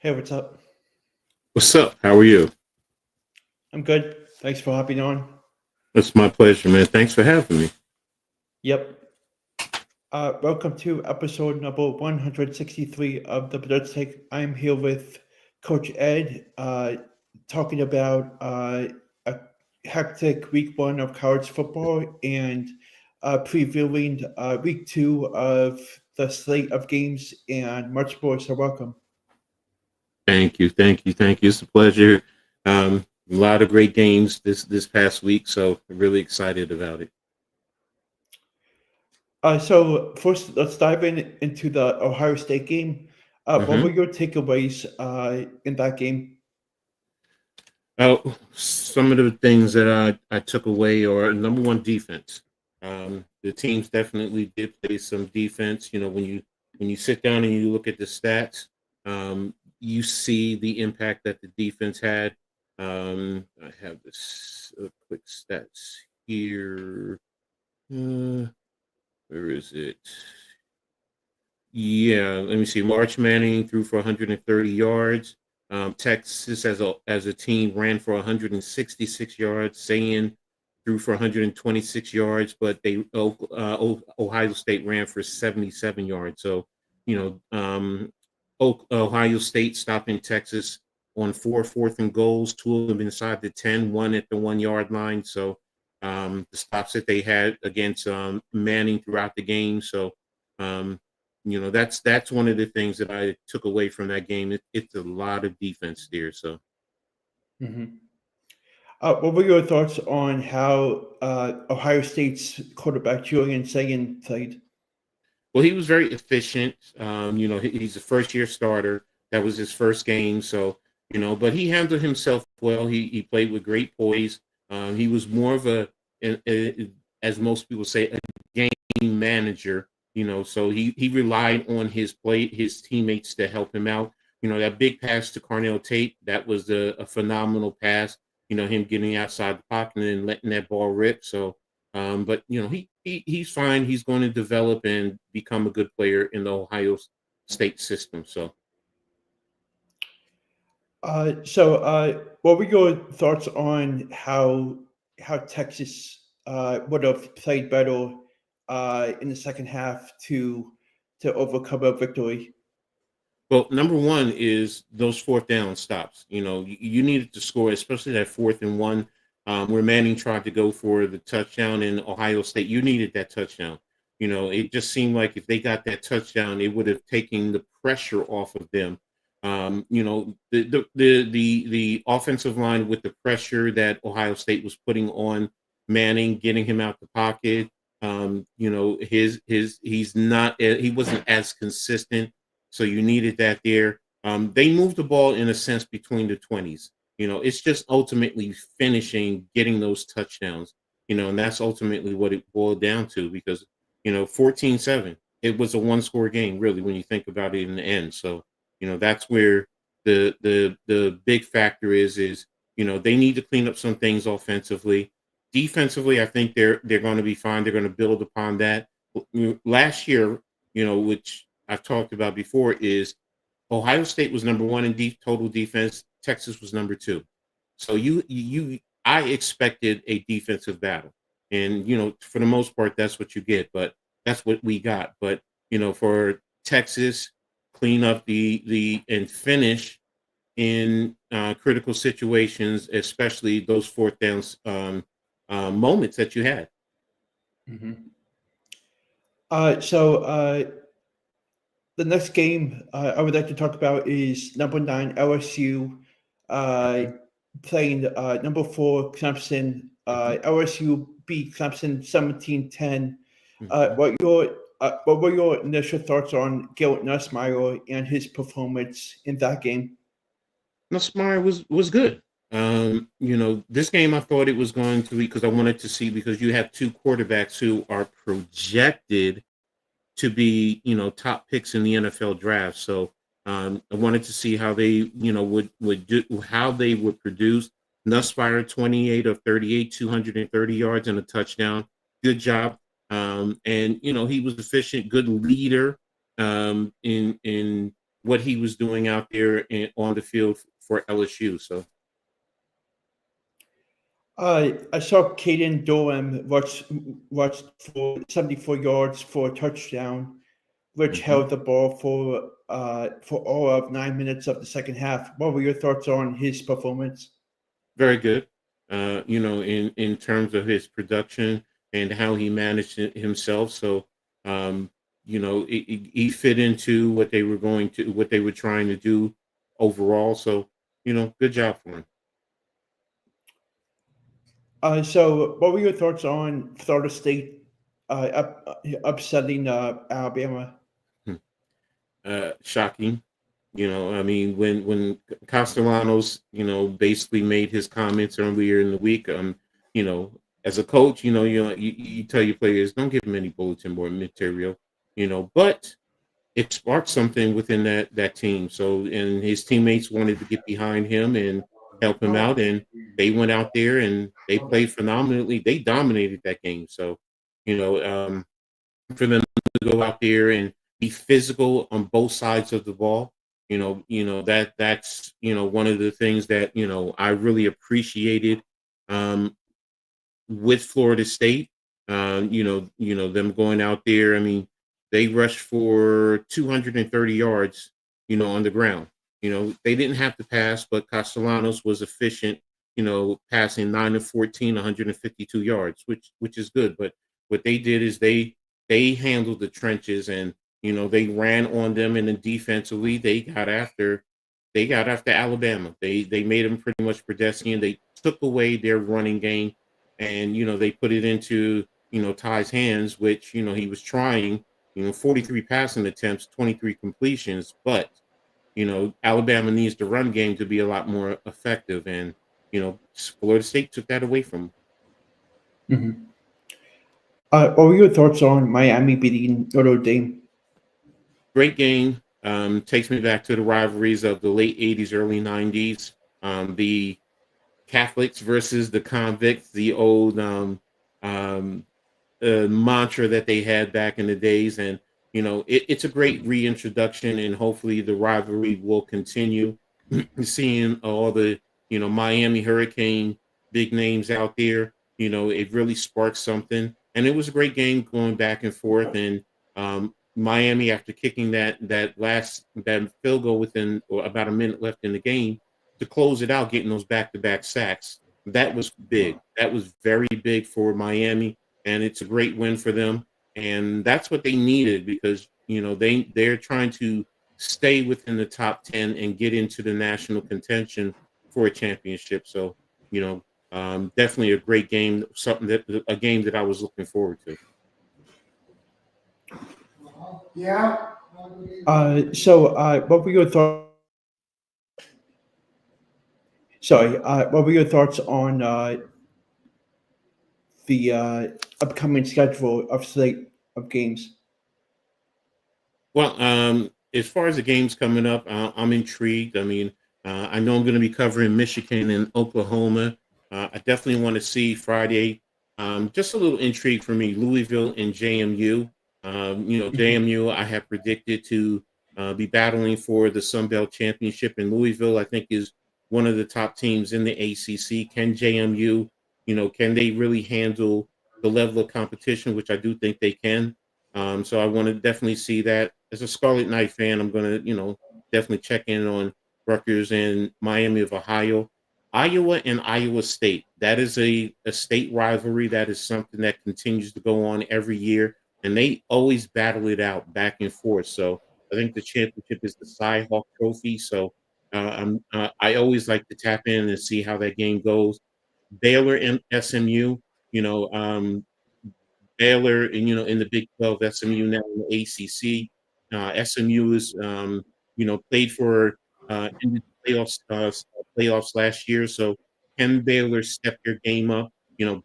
Hey, what's up? What's up? How are you? I'm good. Thanks for hopping on. It's my pleasure, man. Thanks for having me. Yep. Welcome to episode number 163 of the Blood Take. I'm here with Coach Ed, talking about a hectic week one of college football and previewing week two of the slate of games and much more. So, welcome. Thank you. It's a pleasure. A lot of great games this past week, so I'm really excited about it. So first, let's dive into the Ohio State game. What hmm were your takeaways in that game? Some of the things that I took away are number one, defense. The teams definitely did play some defense. You know, when you sit down and you look at the stats, you see the impact that the defense had. I have this quick stats here. Uh, where is it? Yeah, let me see. March Manning threw for 130 yards. Texas as a team ran for 166 yards. Sayan threw for 126 yards, but Ohio State ran for 77 yards. So, you Ohio State stopping Texas on fourth and goals, two of them inside the 10, one at the 1 yard line. So, the stops that they had against Manning throughout the game. So, um, that's one of the things that I took away from that game. It's a lot of defense there. So, Hmm. What were your thoughts on how Ohio State's quarterback Julian Sagan played? well, he was very efficient. He's a first year starter. That was his first game. So, but he handled himself well. He played with great poise. He was more of as most people say, a game manager. So he relied on his teammates to help him out. That big pass to Carnell Tate, that was a phenomenal pass. Him getting outside the pocket and letting that ball rip. So, but he's fine. He's going to develop and become a good player in the Ohio State system. So, What were your thoughts on how Texas would have played better in the second half to overcome a victory? well, number one is those fourth down stops. You needed to score, especially that 4th and 1, where Manning tried to go for the touchdown in Ohio State. You needed that touchdown. It just seemed like if they got that touchdown, it would have taken the pressure off of them. The offensive line with the pressure that Ohio State was putting on Manning, getting him out the pocket. He wasn't as consistent, so you needed that there. They moved the ball in a sense between the 20s. It's just ultimately finishing, getting those touchdowns. And that's ultimately what it boiled down to because 14-7. It was a one-score game, really, when you think about it in the end. So, that's where the big factor is they need to clean up some things offensively. Defensively, I think they're going to be fine. They're going to build upon that. Last year, which I've talked about before, is Ohio State was number one in total defense. Texas was number two. So I expected a defensive battle, and for the most part, that's what you get. But that's what we got. But for Texas, clean up the and finish in critical situations, especially those fourth downs moments that you had. Hmm. So the next game I would like to talk about is number nine LSU uh, playing number four Clemson. LSU beat Clemson 17-10. Mhm. What were your initial thoughts on Garrett Nussmeier and his performance in that game? Nussmeier was good. This game I thought it was going to be because I wanted to see because you have two quarterbacks who are projected to be, top picks in the NFL draft. So I wanted to see how they, would do how they would produce. Nussmeier 28 of 38, 230 yards and a touchdown. Good job. And he was efficient, good leader in what he was doing out there on the field for LSU. So I saw Caden Dorham rush for 74 yards for a touchdown, which mhm. held the ball for all of 9 minutes of the second half. What were your thoughts on his performance? Very good. In terms of his production and how he managed it himself. So, um, he fit into what they were trying to do overall. So, good job for him. So, what were your thoughts on Florida State upsetting Alabama? Hmm. Shocking. I mean, when Castellanos, basically made his comments earlier in the week, you know, as a coach, you tell your players don't give him any bulletin board material, but it sparked something within that team. So, and his teammates wanted to get behind him and help him out, and they went out there and they played phenomenally. They dominated that game. So, you know, um, for them to go out there and be physical on both sides of the ball, that's one of the things that I really appreciated um, with Florida State. Them going out there. I mean, they rushed for 230 yards, on the ground. They didn't have to pass, but Castellanos was efficient, passing 9 of 14, 152 yards, which is good. But what they did is they handled the trenches and they ran on them, and then defensively they got after Alabama. They made them pretty much pedestrian. They took away their running game, and they put it into Ty's hands, which he was trying. 43 passing attempts, 23 completions, but Alabama needs the run game to be a lot more effective, and Florida State took that away from them. Mhm. What were your thoughts on Miami beating Notre Dame? Great game. Takes me back to the rivalries of the late '80s, early '90s. The Catholics versus the convicts, the old um, mantra that they had back in the days. And, it's a great reintroduction, and hopefully the rivalry will continue. Seeing all the, Miami Hurricane big names out there, it really sparked something. And it was a great game going back and forth. And Miami, after kicking that field goal within or about a minute left in the game to close it out, getting those back-to-back sacks, that was big. That was very big for Miami, and it's a great win for them. And that's what they needed, because they're trying to stay within the top 10 and get into the national contention for a championship. So, definitely a great game, a game that I was looking forward to. What were your thoughts? Sorry, what were your thoughts on the upcoming schedule of slate of games? Well, as far as the games coming up, I'm intrigued. I mean, I know I'm going to be covering Michigan and Oklahoma. I definitely want to see Friday. Just a little intrigue for me, Louisville and JMU. JMU, I have predicted to be battling for the Sun Belt Championship, and Louisville, I think, is one of the top teams in the ACC. Can JMU, can they really handle the level of competition, which I do think they can? So I want to definitely see that. As a Scarlet Knight fan, I'm going to, definitely check in on Rutgers and Miami of Ohio. Iowa and Iowa State. That is a state rivalry. That is something that continues to go on every year. And they always battle it out back and forth. So I think the championship is the Cy Hawk Trophy. So I always like to tap in and see how that game goes. Baylor and SMU, you know, um, Baylor, and in the Big 12, SMU now in the ACC. SMU is played for in the playoffs last year. So can Baylor step their game up?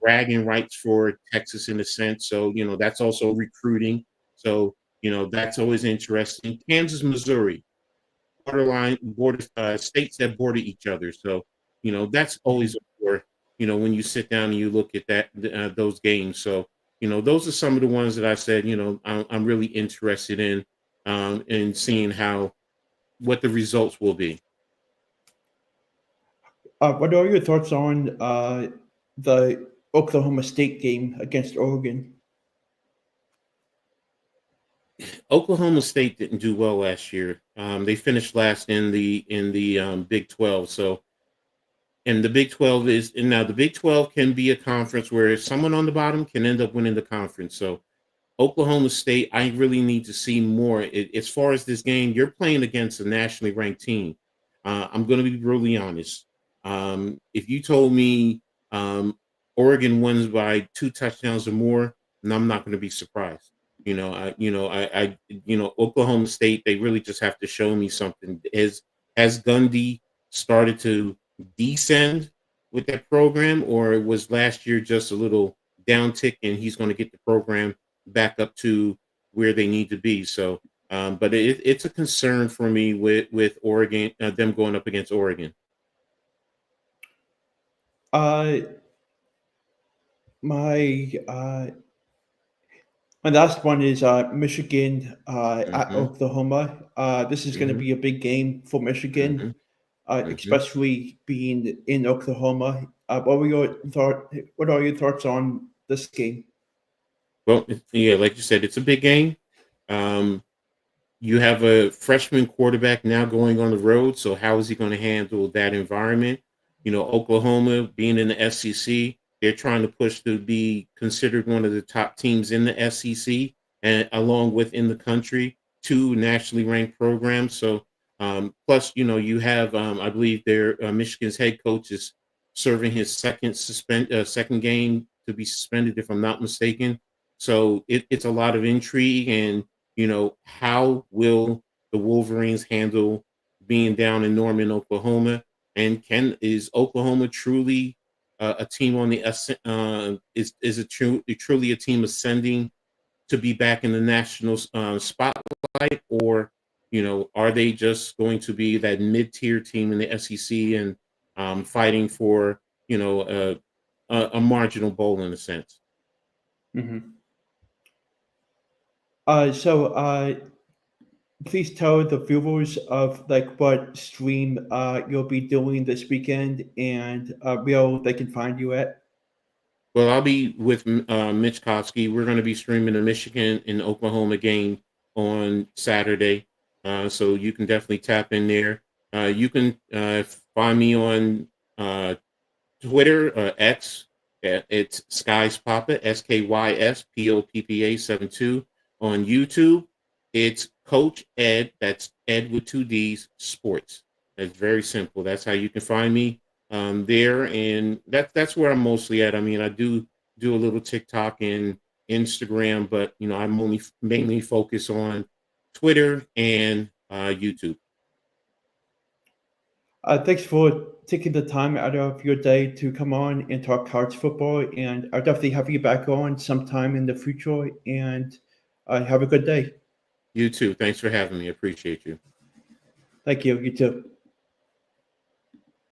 Bragging rights for Texas in a sense. So that's also recruiting. So that's always interesting. Kansas, Missouri, border states that border each other. So that's always a war. When you sit down and you look at those games. So those are some of the ones that I said I'm really interested in seeing how what the results will be. What are your thoughts on the Oklahoma State game against Oregon? Oklahoma State didn't do well last year. They finished last in the Big 12. So, and the Big 12 is, and now the Big 12 can be a conference where someone on the bottom can end up winning the conference. So Oklahoma State, I really need to see more. As far as this game, you're playing against a nationally ranked team. I'm going to be brutally honest. If you told me Oregon wins by 2 touchdowns or more, and I'm not going to be surprised. Oklahoma State, they really just have to show me something. Has Gundy started to descend with that program, or was last year just a little downtick, and he's going to get the program back up to where they need to be? So, but it's a concern for me with Oregon, them going up against Oregon. My last one is Michigan at Oklahoma. This is going to be a big game for Michigan, especially being in Oklahoma. What are your thoughts on this game? Well, yeah, like you said, it's a big game. You have a freshman quarterback now going on the road, so how is he going to handle that environment? Oklahoma being in the SEC, they're trying to push to be considered one of the top teams in the SEC, and along with in the country, 2 nationally ranked programs. So, plus, you have, I believe, their Michigan's head coach is serving his second game to be suspended, if I'm not mistaken. So it's a lot of intrigue, and how will the Wolverines handle being down in Norman, Oklahoma? And is Oklahoma truly a team on the truly a team ascending to be back in the national spotlight, or are they just going to be that mid-tier team in the SEC and fighting for a marginal bowl in a sense? Mm-hmm. Please tell the viewers of what stream you'll be doing this weekend and where they can find you at. Well, I'll be with Mitch Kofsky. We're going to be streaming the Michigan and Oklahoma game on Saturday, so you can definitely tap in there. You can find me on Twitter, X. It's Skies Papa, SKYSPOPPA 72. On YouTube, it's Coach Ed. That's Ed with 2 D's Sports. That's very simple. That's how you can find me there, and that's where I'm mostly at. I mean, I do a little TikTok and Instagram, but I'm only mainly focused on Twitter and YouTube. Thanks for taking the time out of your day to come on and talk college football, and I'll definitely have you back on sometime in the future, and have a good day. You too. Thanks for having me. Appreciate you. Thank you. You too.